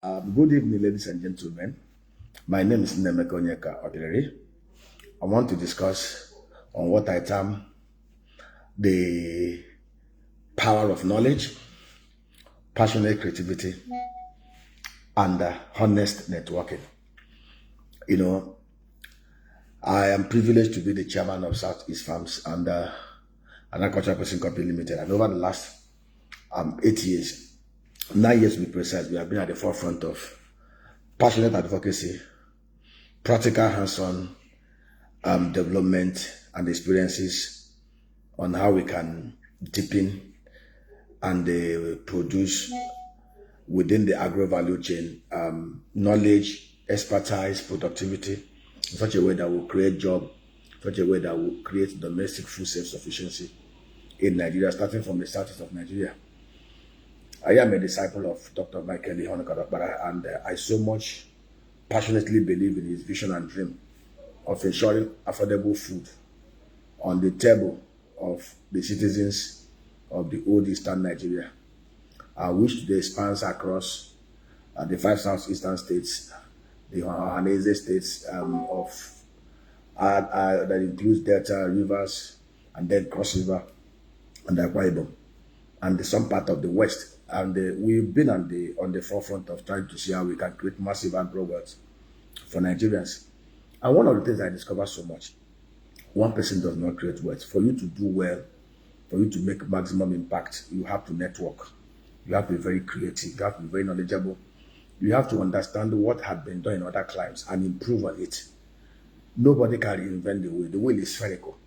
Good evening, ladies and gentlemen. My name is Nemeka Onyeka Odeleri. I want to discuss on what I term the power of knowledge, passionate creativity, and honest networking. You know, I am privileged to be the chairman of Southeast Farms and an agricultural processing company limited. And over the last 8 years, 9 years to be precise, we have been at the forefront of passionate advocacy, practical hands-on development and experiences on how we can deepen and produce within the agro value chain knowledge, expertise, productivity in such a way that will create job, such a way that will create domestic food self-sufficiency in Nigeria, starting from the southeast of Nigeria. I am a disciple of Dr. Michael Ihonekadokpara, and I so much passionately believe in his vision and dream of ensuring affordable food on the table of the citizens of the old Eastern Nigeria, which today spans across the 5 southeastern states, the Ohanese states that includes Delta, Rivers, and then Cross River, and Akwa Ibom, and some part of the West. And we've been on the forefront of trying to see how we can create massive agro wealth for Nigerians. And one of the things I discovered so much, one person does not create wealth. For you to do well, for you to make maximum impact, you have to network. You have to be very creative. You have to be very knowledgeable. You have to understand what had been done in other climes and improve on it. Nobody can reinvent the wheel. The wheel is spherical.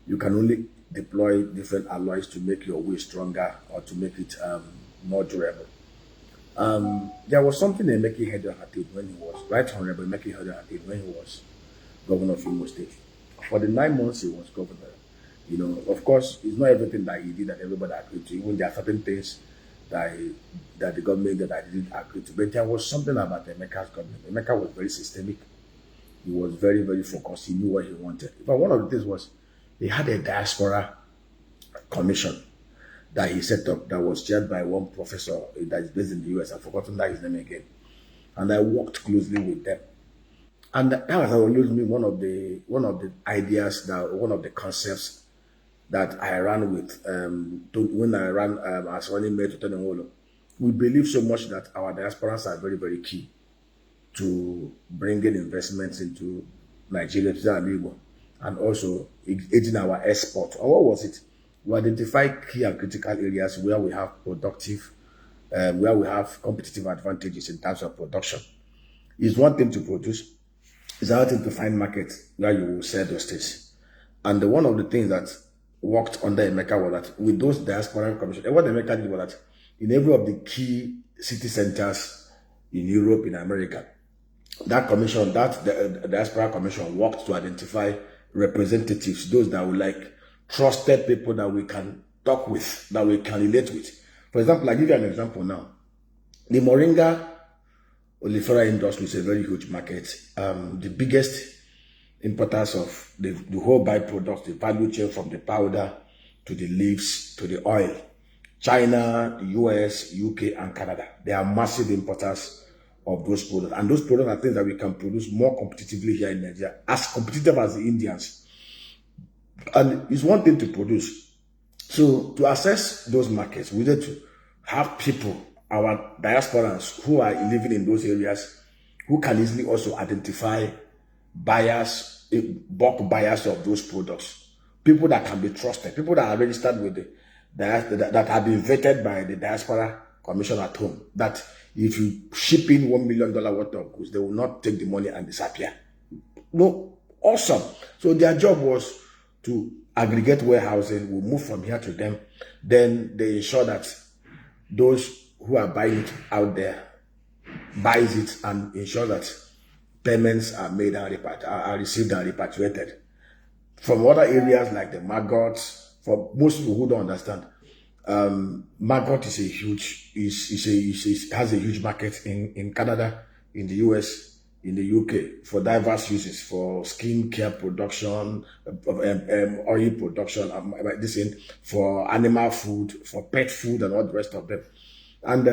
You can only deploy different alloys to make your wheel stronger or to make it more durable. There was something Emeka Ihedioha did when he was, Right Honorable Emeka Ihedioha did when he was governor of Imo State. For the 9 months he was governor, of course, it's not everything that he did that everybody agreed to. Even there are certain things that the government that I didn't agree to. But there was something about Emeka's government. Emeka was very systemic. He was very, very focused. He knew what he wanted. But one of the things was he had a diaspora commission that he set up that was chaired by one professor that is based in the US. I've forgotten that his name again. And I worked closely with them. And that was always me one of the ideas, one of the concepts that I ran with when I ran as running mate to Tenewolo. We believe so much that our diasporans are very, very key to bringing investments into Nigeria, and also aiding our export. And what was it? We identify key and critical areas where we have productive, where we have competitive advantages in terms of production. It's one thing to produce, it's another thing to find markets where you will sell those things. And one of the things that worked under Emeka was that with those diaspora commissions, what Emeka did was that in every of the key city centers in Europe, in America, that commission, the diaspora commission worked to identify representatives, those that were like trusted people that we can talk with, that we can relate with. For example, I give you an example now. The Moringa oleifera industry is a very huge market. The biggest importers of the whole byproducts, the value chain from the powder to the leaves to the oil. China, US, UK, and Canada. They are massive importers of those products. And those products are things that we can produce more competitively here in Nigeria, as competitive as the Indians. And it's one thing to produce. So to access those markets, we need to have people, our diasporans who are living in those areas, who can easily also identify buyers, bulk buyers of those products. People that can be trusted, people that are registered with that have been vetted by the diaspora commission at home, that if you ship in $1 million worth of goods, they will not take the money and disappear. No, awesome. So their job was to aggregate warehousing, will move from here to them. Then they ensure that those who are buying it out there buys it and ensure that payments are made and are received and repatriated. From other areas like the maggots, for most people who don't understand, maggot is a huge, has a huge market in Canada, in the US, in the UK, for diverse uses, for skin care production, oil production, for animal food, for pet food, and all the rest of them. And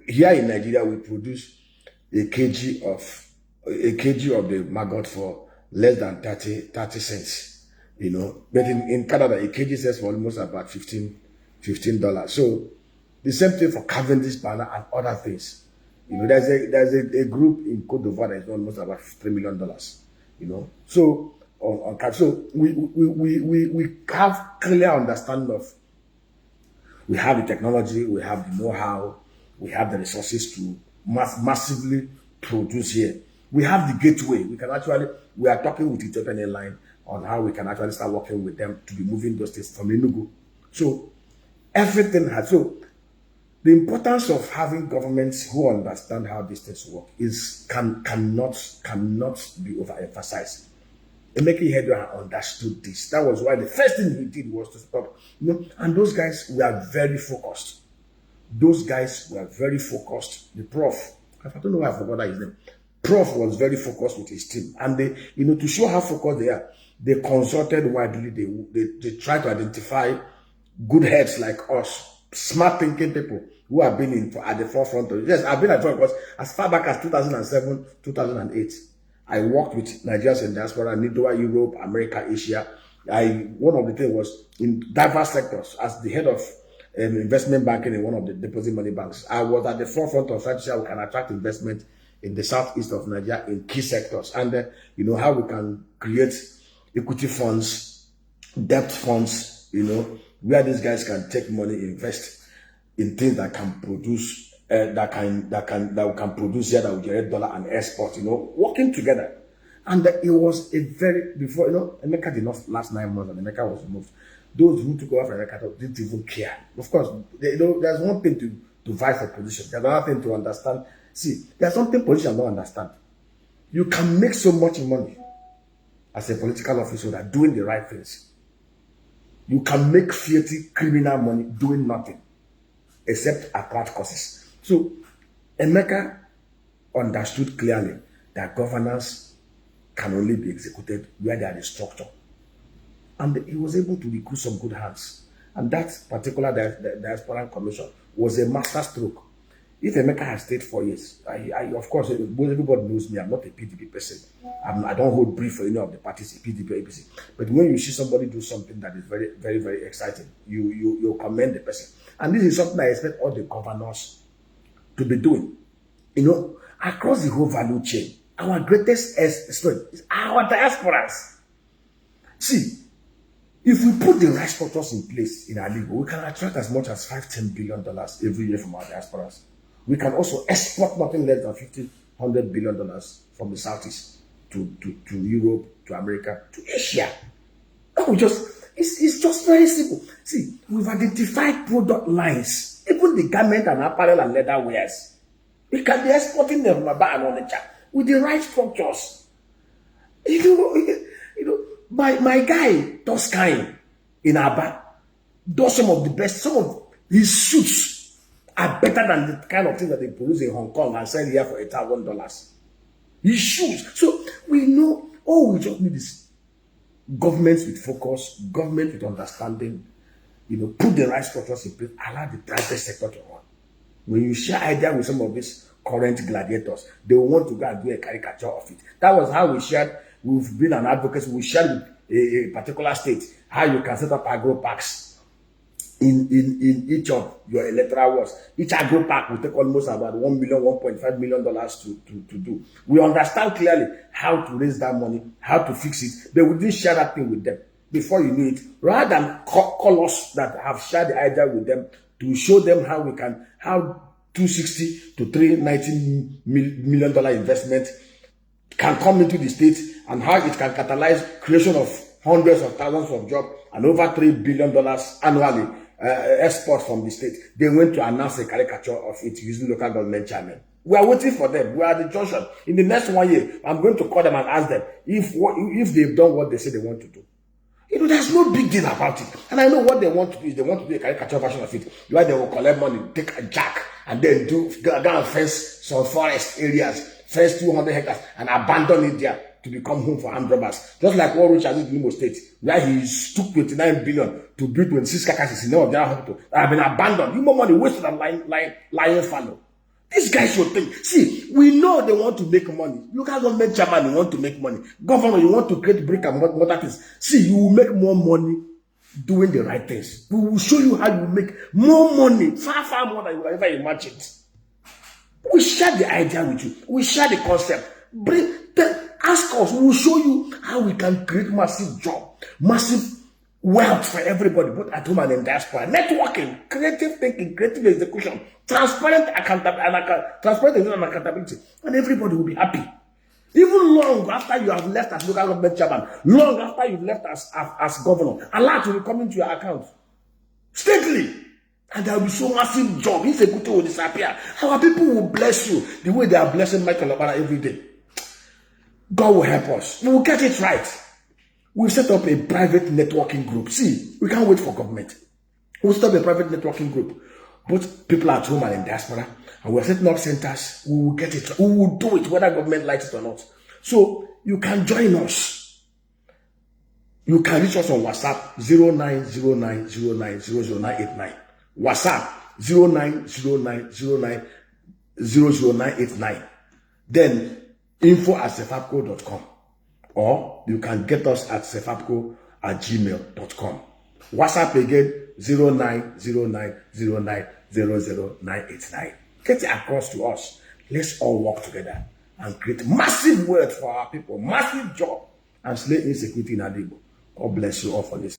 here in Nigeria, we produce a kg of the maggot for less than 30 cents, you know. But in Canada, a kg sells for almost about $15. So the same thing for Cavendish banana and other things. You know, there's a group in Cote d'Ivoire that is almost about $3 million. You know, so so we have clear understanding of. We have the technology, we have the know-how, we have the resources to massively produce here. We have the gateway. We are talking with Ethiopian Airlines on how we can actually start working with them to be moving those things from Enugu. So everything has, so the importance of having governments who understand how these things work cannot be overemphasized. Emeka Ihedioha understood this. That was why the first thing he did was to stop. You know, and those guys were very focused. The prof, I don't know why I forgot his name. Prof was very focused with his team. And they, you know, to show how focused they are, they consulted widely. They tried to identify good heads like us, smart thinking people who have been at the forefront of it. Yes, I've been at the forefront because as far back as 2007, 2008, I worked with Nigerians in diaspora, Nidoa, Europe, America, Asia. One of the things was in diverse sectors as the head of investment banking in one of the deposit money banks. I was at the forefront of trying to see how we can attract investment in the southeast of Nigeria in key sectors, and you know, how we can create equity funds, debt funds, you know, where these guys can take money, invest in things that can produce. That we can produce here, that will generate dollar and export, you know, working together. And it was a very, before, you know, Emeka did not last 9 months and Emeka was removed. Those who took over from Emeka didn't even care. Of course, you know, there's one thing to vie for position. There's another thing to understand. See, there's something politicians don't understand. You can make so much money as a political officer that doing the right things. You can make filthy criminal money doing nothing except attract causes. So Emeka understood clearly that governance can only be executed where there is structure. And he was able to recruit some good hands. And that particular diaspora commission was a master stroke. If Emeka has stayed 4 years, I of course, everybody knows me, I'm not a PDP person. I don't hold brief for any of the parties, PDP or APC. But when you see somebody do something that is very, very, very exciting, you commend the person. And this is something I expect all the governors to be doing. You know, across the whole value chain, our greatest strength is our diasporas. See, if we put the right structures in place in our league, we can attract as much as $5-10 billion every year from our diasporas. We can also export nothing less than $50-100 billion from the Southeast to Europe, to America, to Asia. It's just very simple. See, we've identified product lines, even the garment and apparel and leather wares. We can be exporting them from Aba and Onitsha with the right structures. You know, my guy Toscane in Aba does some of the best. Some of his suits are better than the kind of things that they produce in Hong Kong and sell here for $1,000. His shoes. So we know, we just need this. Governments with focus, government with understanding, you know, put the right structures in place, allow the private sector to run. When you share idea with some of these current gladiators, they will want to go and do a caricature of it. That was how we've been an advocate, we shared with a particular state how you can set up agro parks in each of your electoral wards. Each agro park will take almost about $1 million, $1.5 million to do. We understand clearly how to raise that money, how to fix it, but we didn't share that thing with them. Before you knew it, rather than call us that have shared the idea with them to show them how we can, how $260 to $390 million investment can come into the state and how it can catalyze creation of hundreds of thousands of jobs and over $3 billion annually export from the state. They went to announce a caricature of it using local government chairman. We are waiting for them. We are at the junction. In the next 1 year, I'm going to call them and ask them if they've done what they say they want to do. You know, there's no big deal about it. And I know what they want to do is they want to do a caricature version of it, where they will collect money, take a jack, and then go and fence some forest areas, fence 200 hectares, and abandon it there to become home for armed robbers. Just like what Richard did in Imo State, where he took 29 billion to build 26 carcasses in the general hospital that have been abandoned. You more money wasted on lying fallow. These guys should think. See, we know they want to make money. Local government chairman, you want to make money. Governor, you want to create brick and mortar things. See, you will make more money doing the right things. We will show you how you make more money, far, far more than you ever imagined. We share the idea with you. We share the concept. Ask us. We will show you how we can create massive job, massive wealth for everybody, both at home and in diaspora. Networking, creative thinking, creative execution, transparent accountability, and everybody will be happy. Even long after you have left as local government chairman, long after you've left as governor, a lot will come into your account steadily. And there will be so massive job. Insecurity will disappear. Our people will bless you the way they are blessing Michael Obama every day. God will help us. We will get it right. We've set up a private networking group. See, we can't wait for government. We'll set up a private networking group. Both people at home and in diaspora. And we're setting up centers. We will get it right. We will do it whether government likes it or not. So you can join us. You can reach us on WhatsApp 090909000989. WhatsApp 090909000989. Then info@cefapco.com, or you can get us at cefapco@gmail.com. WhatsApp again 090909000989. Get it across to us. Let's all work together and create massive wealth for our people, massive job, and slay insecurity in Adigbo. God bless you all for this.